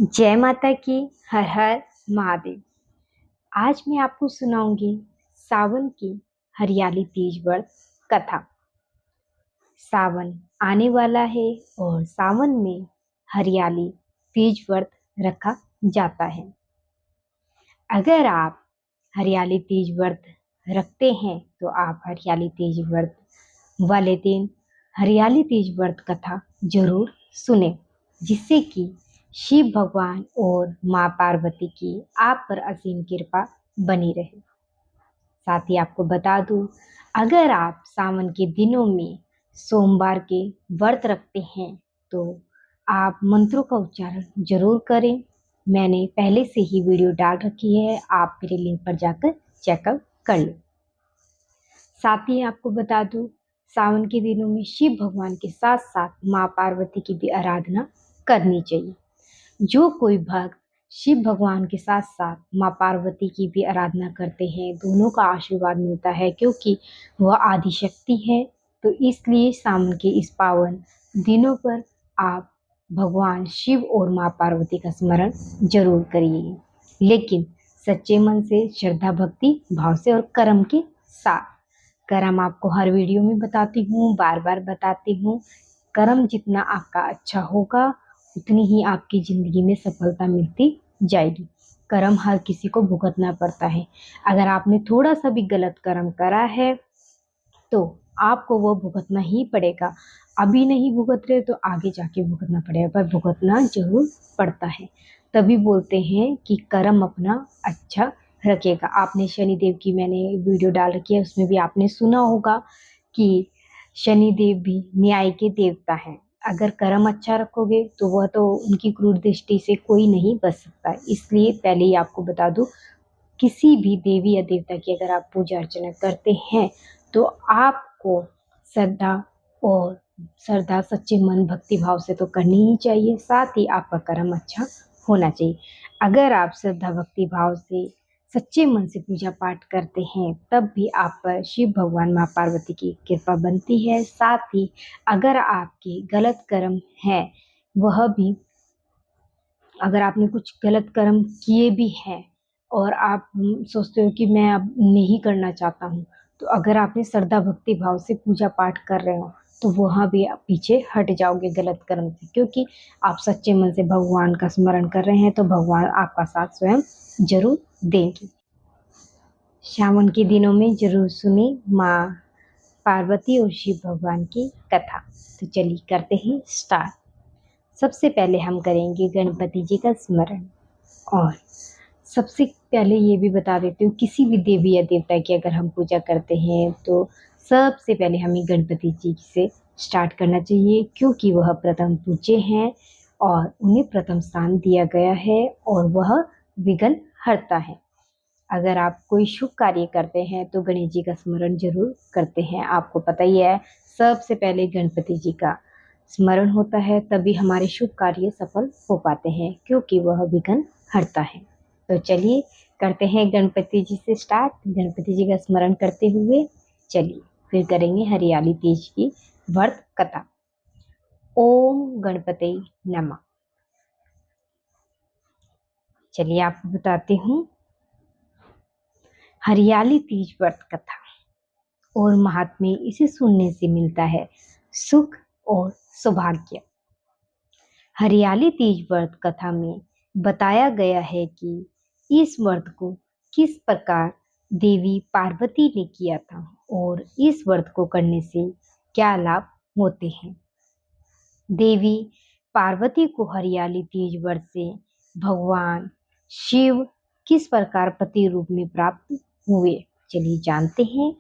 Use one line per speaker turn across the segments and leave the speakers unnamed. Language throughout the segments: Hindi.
जय माता की। हर हर महादेव। आज मैं आपको सुनाऊंगी सावन की हरियाली तीज व्रत कथा। सावन आने वाला है और सावन में हरियाली तीज व्रत रखा जाता है। अगर आप हरियाली तीज व्रत रखते हैं तो आप हरियाली तीज व्रत वाले दिन हरियाली तीज व्रत कथा जरूर सुने, जिससे कि शिव भगवान और माँ पार्वती की आप पर असीम कृपा बनी रहे। साथ ही आपको बता दूं, अगर आप सावन के दिनों में सोमवार के व्रत रखते हैं तो आप मंत्रों का उच्चारण जरूर करें। मैंने पहले से ही वीडियो डाल रखी है, आप मेरे लिंक पर जाकर चेकआउट कर लें। साथ ही आपको बता दूं, सावन के दिनों में शिव भगवान के साथ साथ माँ पार्वती की भी आराधना करनी चाहिए। जो कोई भक्त शिव भगवान के साथ साथ माँ पार्वती की भी आराधना करते हैं, दोनों का आशीर्वाद मिलता है, क्योंकि वह आदि शक्ति है। तो इसलिए सावन के इस पावन दिनों पर आप भगवान शिव और माँ पार्वती का स्मरण जरूर करिए, लेकिन सच्चे मन से, श्रद्धा भक्ति भाव से और कर्म के साथ। कर्म आपको हर वीडियो में बताती हूँ, बार बार बताती हूँ। कर्म जितना आपका अच्छा होगा उतनी ही आपकी जिंदगी में सफलता मिलती जाएगी। कर्म हर किसी को भुगतना पड़ता है। अगर आपने थोड़ा सा भी गलत कर्म करा है तो आपको वो भुगतना ही पड़ेगा। अभी नहीं भुगत रहे तो आगे जाके भुगतना पड़ेगा, पर भुगतना जरूर पड़ता है। तभी बोलते हैं कि कर्म अपना अच्छा रखेगा। आपने शनिदेव की मैंने वीडियो डाल रखी है, उसमें भी आपने सुना होगा कि शनिदेव भी न्याय के देवता हैं। अगर कर्म अच्छा रखोगे तो वह तो उनकी क्रूर दृष्टि से कोई नहीं बच सकता। इसलिए पहले ही आपको बता दूं, किसी भी देवी या देवता की अगर आप पूजा अर्चना करते हैं तो आपको श्रद्धा और सच्चे मन भक्ति भाव से तो करनी ही चाहिए, साथ ही आपका कर्म अच्छा होना चाहिए। अगर आप श्रद्धा भक्ति भाव से सच्चे मन से पूजा पाठ करते हैं तब भी आप पर शिव भगवान माँ पार्वती की कृपा बनती है। साथ ही अगर आपके गलत कर्म है, वह भी, अगर आपने कुछ गलत कर्म किए भी हैं और आप सोचते हो कि मैं अब नहीं करना चाहता हूँ, तो अगर आपने श्रद्धा भक्ति भाव से पूजा पाठ कर रहे हो तो वहाँ भी आप पीछे हट जाओगे गलत कर्म से, क्योंकि आप सच्चे मन से भगवान का स्मरण कर रहे हैं तो भगवान आपका साथ स्वयं जरूर देंगे। सावन के दिनों में जरूर सुने माँ पार्वती और शिव भगवान की कथा। तो चलिए करते हैं स्टार्ट। सबसे पहले हम करेंगे गणपति जी का स्मरण। और सबसे पहले ये भी बता देती हूँ, किसी भी देवी या देवता की अगर हम पूजा करते हैं तो सबसे पहले हमें गणपति जी से स्टार्ट करना चाहिए, क्योंकि वह प्रथम पूज्य हैं और उन्हें प्रथम स्थान दिया गया है और वह विघ्न हरता है। अगर आप कोई शुभ कार्य करते हैं तो गणेश जी का स्मरण जरूर करते हैं। आपको पता ही है, सबसे पहले गणपति जी का स्मरण होता है, तभी हमारे शुभ कार्य सफल हो पाते हैं, क्योंकि वह विघ्न हरता है। तो चलिए करते हैं गणपति जी से स्टार्ट। गणपति जी का स्मरण करते हुए चलिए फिर करेंगे हरियाली तीज की व्रत कथा। ओम गणपते नमः। चलिए आपको बताती हूँ हरियाली तीज व्रत कथा और महात्म्य। इसे सुनने से मिलता है सुख और सौभाग्य। हरियाली तीज व्रत कथा में बताया गया है कि इस व्रत को किस प्रकार देवी पार्वती ने किया था और इस व्रत को करने से क्या लाभ होते हैं। देवी पार्वती को हरियाली तीज व्रत से भगवान शिव किस प्रकार पति रूप में प्राप्त हुए, चलिए जानते हैं।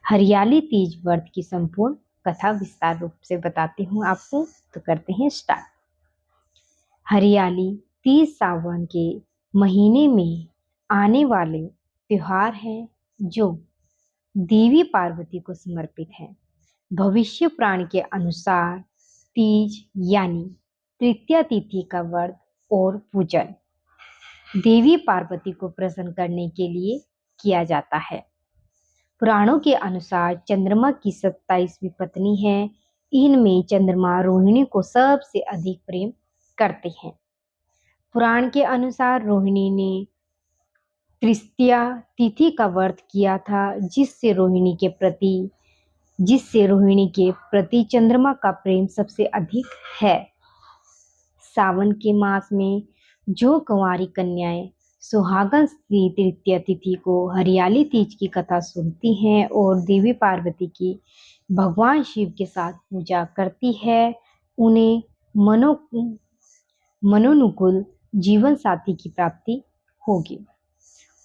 हरियाली तीज व्रत की संपूर्ण कथा विस्तार रूप से बताती हूँ आपको। तो करते हैं स्टार्ट। हरियाली तीज सावन के महीने में आने वाले त्योहार है जो देवी पार्वती को समर्पित है। भविष्य पुराण के अनुसार तीज यानी तृतीया तिथि का व्रत और पूजन देवी पार्वती को प्रसन्न करने के लिए किया जाता है। पुराणों के अनुसार चंद्रमा की 27वीं पत्नी है। इनमें चंद्रमा रोहिणी को सबसे अधिक प्रेम करते हैं। पुराण के अनुसार रोहिणी ने तृतीया तिथि का व्रत किया था, जिससे रोहिणी के प्रति चंद्रमा का प्रेम सबसे अधिक है। सावन के मास में जो कुंवारी कन्याएं सुहागन स्त्री तृतीया तिथि को हरियाली तीज की कथा सुनती हैं और देवी पार्वती की भगवान शिव के साथ पूजा करती है, उन्हें मनोनुकूल जीवन साथी की प्राप्ति होगी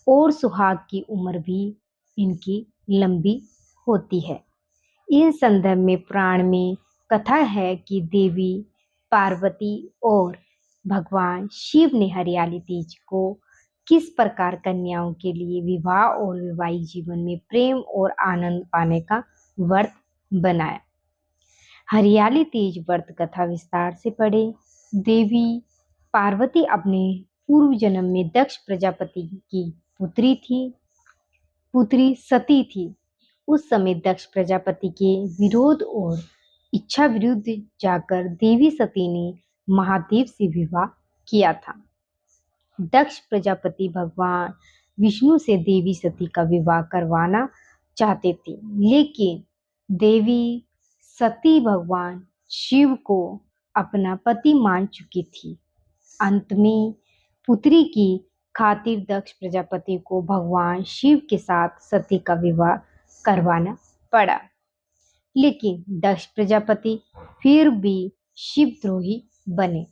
और सुहाग की उम्र भी इनकी लंबी होती है। इस संदर्भ में पुराण में कथा है कि देवी पार्वती और भगवान शिव ने हरियाली तीज को किस प्रकार कन्याओं के लिए विवाह और वैवाहिक जीवन में प्रेम और आनंद पाने का व्रत बनाया। हरियाली तीज व्रत कथा विस्तार से पढ़े। देवी पार्वती अपने पूर्व जन्म में दक्ष प्रजापति की पुत्री सती थी। उस समय दक्ष प्रजापति के विरोध और इच्छा विरुद्ध जाकर देवी सती ने महादेव से विवाह किया था। दक्ष प्रजापति भगवान विष्णु से देवी सती का विवाह करवाना चाहते थे, लेकिन देवी सती भगवान शिव को अपना पति मान चुकी थी। अंत में पुत्री की खातिर दक्ष प्रजापति को भगवान शिव के साथ सती का विवाह करवाना पड़ा, लेकिन दक्ष प्रजापति फिर भी शिवद्रोही बने।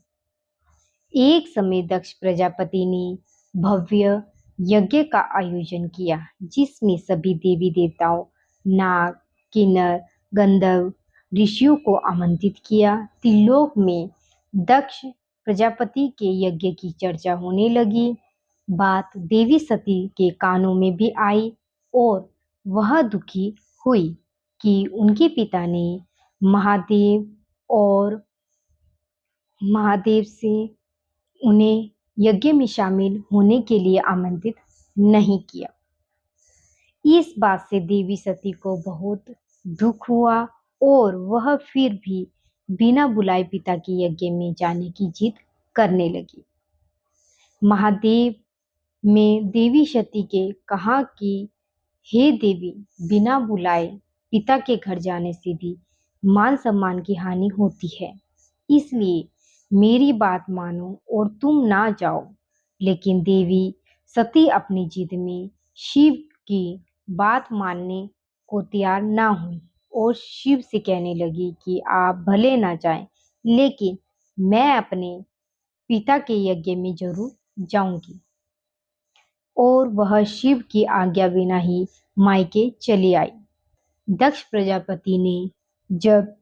एक समय दक्ष प्रजापति ने भव्य यज्ञ का आयोजन किया, जिसमें सभी देवी देवताओं, नाग, किन्नर, गंधर्व, ऋषियों को आमंत्रित किया। त्रिलोक में दक्ष प्रजापति के यज्ञ की चर्चा होने लगी। बात देवी सती के कानों में भी आई और वह दुखी हुई कि उनके पिता ने महादेव से उन्हें यज्ञ में शामिल होने के लिए आमंत्रित नहीं किया। इस बात से देवी सती को बहुत दुख हुआ और वह फिर भी बिना बुलाए पिता के यज्ञ में जाने की जिद करने लगी। महादेव में देवी सती के कहा कि हे देवी, बिना बुलाए पिता के घर जाने से भी मान सम्मान की हानि होती है, इसलिए मेरी बात मानो और तुम ना जाओ। लेकिन देवी सती अपनी जिद में शिव की बात मानने को तैयार ना हुई और शिव से कहने लगी कि आप भले ना जाएं, लेकिन मैं अपने पिता के यज्ञ में जरूर जाऊंगी। और वह शिव की आज्ञा बिना ही मायके चली आई। दक्ष प्रजापति ने जब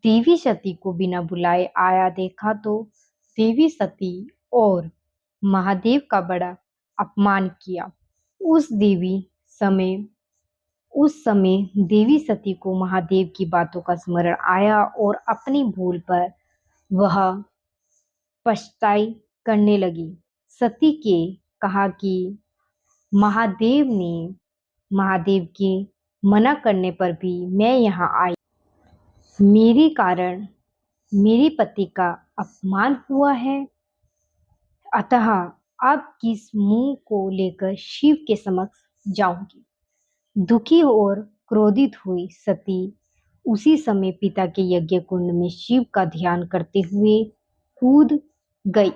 देवी सती को बिना बुलाए आया देखा तो देवी सती और महादेव का बड़ा अपमान किया। उस समय देवी सती को महादेव की बातों का स्मरण आया और अपनी भूल पर वह पछताई करने लगी। सती के कहा कि महादेव के मना करने पर भी मैं यहाँ आई। मेरे कारण मेरे पति का अपमान हुआ है, अतः अब किस मुंह को लेकर शिव के समक्ष जाऊंगी। दुखी और क्रोधित हुई सती उसी समय पिता के यज्ञ कुंड में शिव का ध्यान करते हुए कूद गई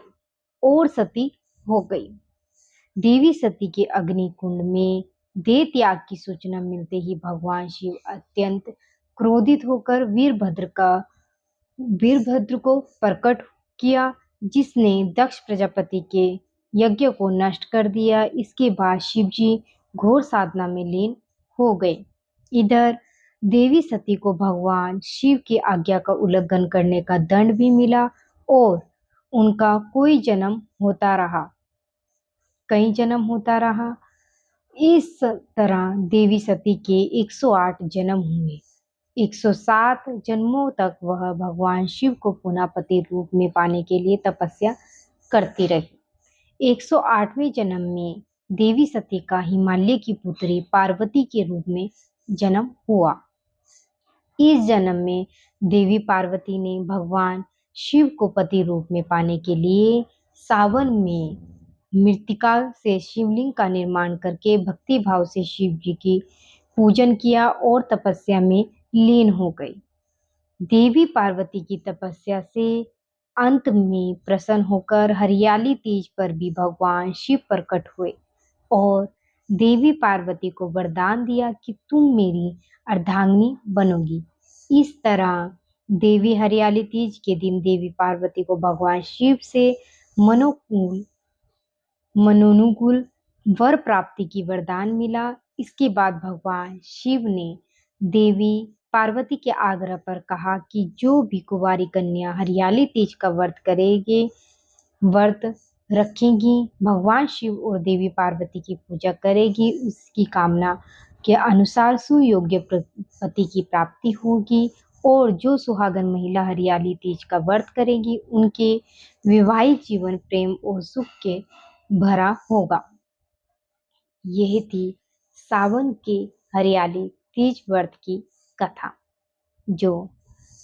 और सती हो गई। देवी सती के अग्नि कुंड में देह त्याग की सूचना मिलते ही भगवान शिव अत्यंत क्रोधित होकर वीरभद्र को प्रकट किया, जिसने दक्ष प्रजापति के यज्ञ को नष्ट कर दिया। इसके बाद शिवजी घोर साधना में लीन हो गए। इधर देवी सती को भगवान शिव की आज्ञा का उल्लंघन करने का दंड भी मिला और उनका कई जन्म होता रहा। इस तरह देवी सती के 108 जन्म हुए। 107 जन्मों तक वह भगवान शिव को पुनः पति रूप में पाने के लिए तपस्या करती रही। 108वें जन्म में देवी सती का हिमालय की पुत्री पार्वती के रूप में जन्म हुआ। इस जन्म में देवी पार्वती ने भगवान शिव को पति रूप में पाने के लिए सावन में मृत्तिका से शिवलिंग का निर्माण करके भक्ति भाव से शिव जी की पूजन किया और तपस्या में लीन हो गई। देवी पार्वती की तपस्या से अंत में प्रसन्न होकर हरियाली तीज पर भी भगवान शिव प्रकट हुए और देवी पार्वती को वरदान दिया कि तुम मेरी अर्धांगिनी बनोगी। इस तरह देवी हरियाली तीज के दिन देवी पार्वती को भगवान शिव से मनोनुकूल वर प्राप्ति की वरदान मिला। इसके बाद भगवान शिव ने देवी पार्वती के आग्रह पर कहा कि जो भी कुंवारी कन्या हरियाली तीज का व्रत रखेंगी, भगवान शिव और देवी पार्वती की पूजा करेगी, उसकी कामना के अनुसार सुयोग्य पति की प्राप्ति होगी। और जो सुहागन महिला हरियाली तीज का व्रत करेगी, उनके वैवाहिक जीवन प्रेम और सुख के भरा होगा। यह थी सावन के हरियाली तीज व्रत की कथा, जो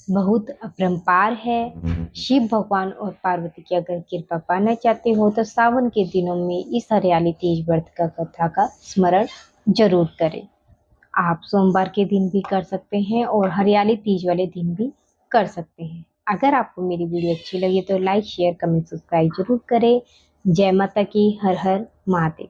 बहुत अपरंपार है। शिव भगवान और पार्वती की अगर कृपा पाना चाहते हो तो सावन के दिनों में इस हरियाली तीज व्रत का कथा का स्मरण जरूर करें। आप सोमवार के दिन भी कर सकते हैं और हरियाली तीज वाले दिन भी कर सकते हैं। अगर आपको मेरी वीडियो अच्छी लगी तो लाइक शेयर कमेंट सब्सक्राइब जरूर करें। जय माता की। हर हर महादेव।